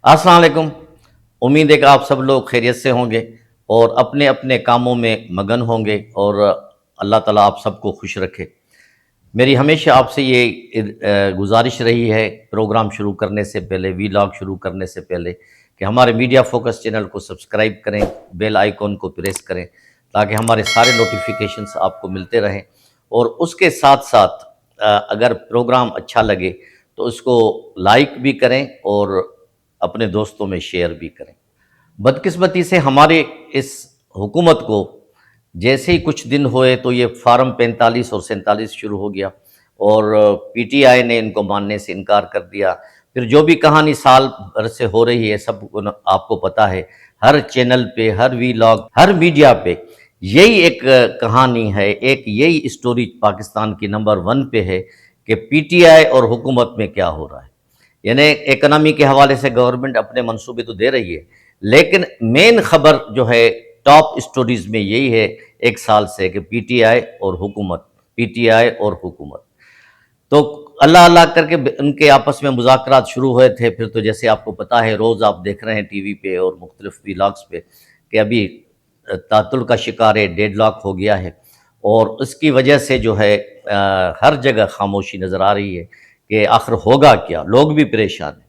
अस्सलाम वालेकुम। उम्मीद है कि आप सब लोग खैरियत से होंगे और अपने अपने कामों में मगन होंगे और अल्लाह ताला आप सबको खुश रखे। मेरी हमेशा आपसे ये गुजारिश रही है प्रोग्राम शुरू करने से पहले, वीलॉग शुरू करने से पहले, कि हमारे मीडिया फोकस चैनल को सब्सक्राइब करें, बेल आइकॉन को प्रेस करें ताकि हमारे सारे नोटिफिकेशंस आपको मिलते रहें। और उसके साथ साथ अगर प्रोग्राम अच्छा लगे तो उसको लाइक भी करें और अपने दोस्तों में शेयर भी करें। बदकिस्मती से हमारे इस हुकूमत को जैसे ही कुछ दिन हुए तो ये फार्म 45 और 47 शुरू हो गया और पीटीआई ने इनको मानने से इनकार कर दिया। फिर जो भी कहानी साल भर से हो रही है सब आपको पता है, हर चैनल पे, हर वीलॉग, हर मीडिया पे यही एक कहानी है, एक यही स्टोरी पाकिस्तान की नंबर 1 पे है कि पीटीआई और हुकूमत में क्या हो रहा है। यानी इकनॉमी के हवाले से गवर्नमेंट अपने मंसूबे तो दे रही है, लेकिन मेन खबर जो है टॉप स्टोरीज में यही है एक साल से कि पीटीआई और हुकूमत, पीटीआई और हुकूमत। तो अल्लाह अल्लाह करके उनके आपस में मुज़ाकरात शुरू हुए थे। फिर तो जैसे आपको पता है, रोज़ आप देख रहे हैं टीवी पे और मुख्तलिफ व्लॉग्स पे कि अभी तातुल का शिकार है, डेडलॉक हो गया है और उसकी वजह से जो है हर जगह खामोशी नज़र आ रही है कि आखिर होगा क्या। लोग भी परेशान हैं।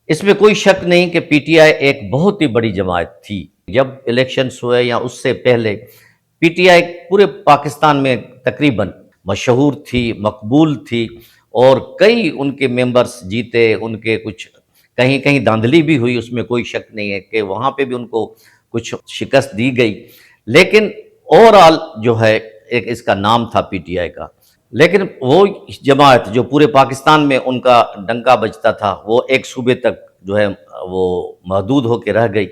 इसमें कोई शक नहीं कि पीटीआई एक बहुत ही बड़ी जमात थी। जब इलेक्शंस हुए या उससे पहले पीटीआई पूरे पाकिस्तान में तकरीबन मशहूर थी, मकबूल थी और कई उनके मेंबर्स जीते, उनके कुछ कहीं कहीं धांधली भी हुई, उसमें कोई शक नहीं है कि वहाँ पे भी उनको कुछ शिकस्त दी गई। लेकिन ओवरऑल जो है एक इसका नाम था पीटीआई का। लेकिन वो जमात जो पूरे पाकिस्तान में उनका डंका बजता था, वो एक सूबे तक जो है वो महदूद होकर रह गई।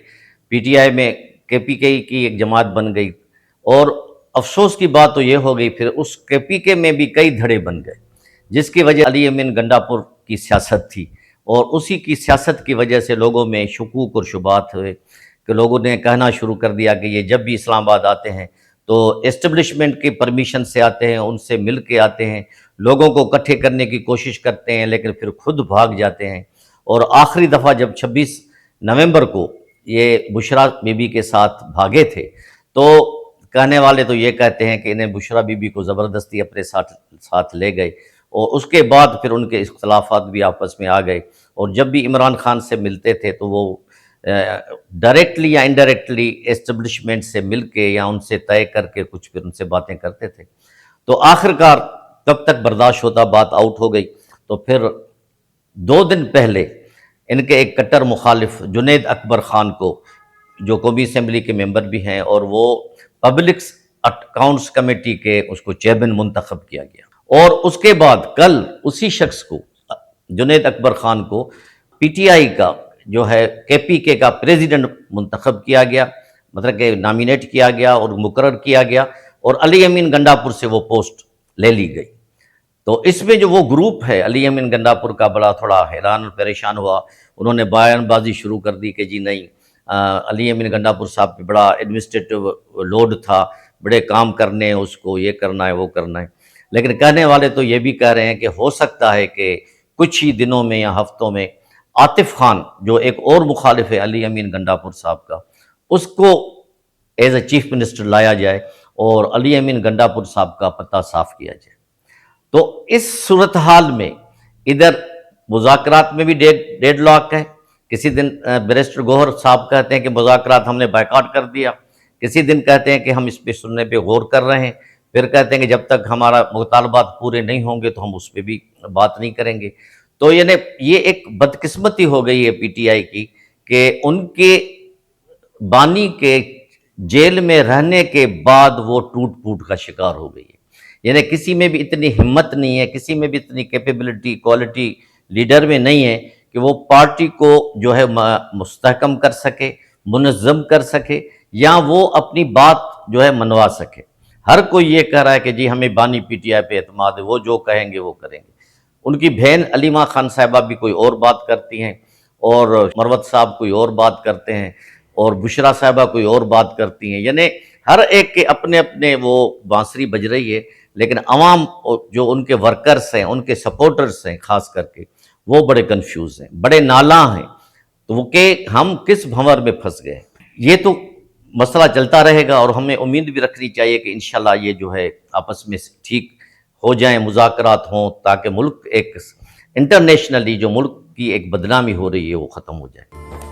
पीटीआई में केपीके की एक जमात बन गई और अफसोस की बात तो ये हो गई, फिर उस केपीके में भी कई धड़े बन गए, जिसकी वजह अली अमीन गंडापुर की सियासत थी और उसी की सियासत की वजह से लोगों में शुकूक और शुबात हुए कि लोगों ने कहना शुरू कर दिया कि ये जब भी इस्लामाबाद आते हैं तो एस्टेब्लिशमेंट के परमिशन से आते हैं, उनसे मिल के आते हैं, लोगों को इकट्ठे करने की कोशिश करते हैं, लेकिन फिर खुद भाग जाते हैं। और आखिरी दफ़ा जब 26 नवंबर को ये बुशरा बीबी के साथ भागे थे तो कहने वाले तो ये कहते हैं कि इन्हें बुशरा बीबी को ज़बरदस्ती अपने साथ ले गए और उसके बाद फिर उनके इख्तलाफात भी आपस में आ गए और जब भी इमरान खान से मिलते थे तो वो डायरेक्टली या इनडायरेक्टली एस्टेब्लिशमेंट से मिल के या उनसे तय करके कुछ फिर उनसे बातें करते थे। तो आखिरकार कब तक बर्दाश्त होता, बात आउट हो गई। तो फिर 2 दिन पहले इनके एक कट्टर मुखालिफ जुनैद अकबर खान को, जो कौमी असम्बली के मेंबर भी हैं और वो पब्लिक अकाउंट्स कमेटी के उसको चेयरमैन मुंतखब किया गया। और उसके बाद कल उसी शख्स को, जुनैद अकबर खान को, पीटीआई का जो है केपीके का प्रेसिडेंट मुंतखब किया गया, मतलब कि नॉमिनेट किया गया और मुकर्रर किया गया और अली अमीन गंडापुर से वो पोस्ट ले ली गई। तो इसमें जो वो ग्रुप है अली अमीन गंडापुर का बड़ा थोड़ा हैरान और परेशान हुआ। उन्होंने बयानबाजी शुरू कर दी कि जी नहीं, अली अमीन गंडापुर साहब पे बड़ा एडमिनिस्ट्रेटिव लोड था, बड़े काम करने हैं उसको, ये करना है वो करना है। लेकिन कहने वाले तो ये भी कह रहे हैं कि हो सकता है कि कुछ ही दिनों में या हफ्तों में आतिफ खान, जो एक और मुखालिफ है अली अमीन गंडापुर साहब का, उसको एज ए चीफ मिनिस्टर लाया जाए और अली अमीन गंडापुर साहब का पता साफ किया जाए। तो इस सूरत हाल में इधर मुज़ाकरात में भी डेडलॉक है। किसी दिन बैरिस्टर गौहर साहब कहते हैं कि मुज़ाकरात हमने बायकॉट कर दिया, किसी दिन कहते हैं कि हम इस पे सुनने पे गौर कर रहे हैं, फिर कहते हैं कि जब तक हमारा मुतालबात पूरे नहीं होंगे तो हम उस पर भी बात नहीं करेंगे। तो यानी ये एक बदकिस्मती हो गई है पीटीआई की कि उनके बानी के जेल में रहने के बाद वो टूट फूट का शिकार हो गई है। यानी किसी में भी इतनी हिम्मत नहीं है, किसी में भी इतनी कैपेबिलिटी, क्वालिटी लीडर में नहीं है कि वो पार्टी को जो है मुस्तहकम कर सके, मुनज़्ज़म कर सके या वो अपनी बात जो है मनवा सके। हर कोई ये कह रहा है कि जी हमें बानी पीटीआई पे एतमाद है, वो जो कहेंगे वो करेंगे। उनकी बहन अलीमा खान साहिबा भी कोई और बात करती हैं और मरवत साहब कोई और बात करते हैं और बुशरा साहिबा कोई और बात करती हैं। यानी हर एक के अपने अपने वो बांसुरी बज रही है, लेकिन अवाम जो उनके वर्कर्स हैं, उनके सपोर्टर्स हैं खास करके, वो बड़े कंफ्यूज हैं, बड़े नाला हैं। تو وہ کہ ہم کس بھنور میں پھنس گئے. یہ تو مسئلہ چلتا رہے گا، اور ہمیں امید بھی رکھنی چاہیے کہ انشاءاللہ یہ جو ہے آپس میں ٹھیک ہو جائیں، مذاکرات ہوں، تاکہ ملک ایک انٹرنیشنلی جو ملک کی ایک بدنامی ہو رہی ہے وہ ختم ہو جائے.